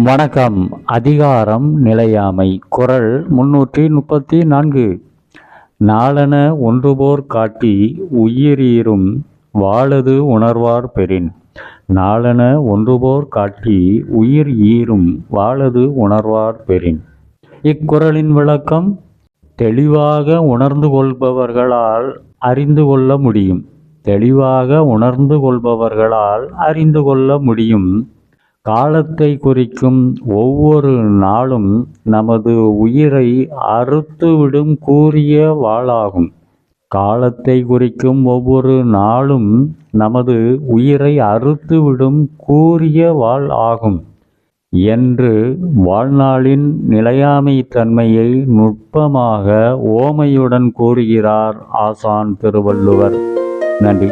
வணக்கம். அதிகாரம் நிலையாமை. குறள் 334. நாளன ஒன்றுபோர் காட்டி உயிரீரும் வாளது உணர்வார் பெறின். நாளன ஒன்றுபோர் காட்டி உயிர் ஈரும் வாளது உணர்வார் பெறின். இக்குறளின் விளக்கம்: தெளிவாக உணர்ந்து கொள்பவர்களால் அறிந்து கொள்ள முடியும். தெளிவாக உணர்ந்து கொள்பவர்களால் அறிந்து கொள்ள முடியும். காலத்தை குறிக்கும் ஒவ்வொரு நாளும் நமது உயிரை அறுத்துவிடும் கூரிய வாளாகும். காலத்தை குறிக்கும் ஒவ்வொரு நாளும் நமது உயிரை அறுத்துவிடும் கூரிய வாள் ஆகும் என்று வாழ்நாளின் நிலையாமை தன்மையை நுட்பமாக ஓமையுடன் கூறுகிறார் ஆசான் திருவள்ளுவர். நன்றி.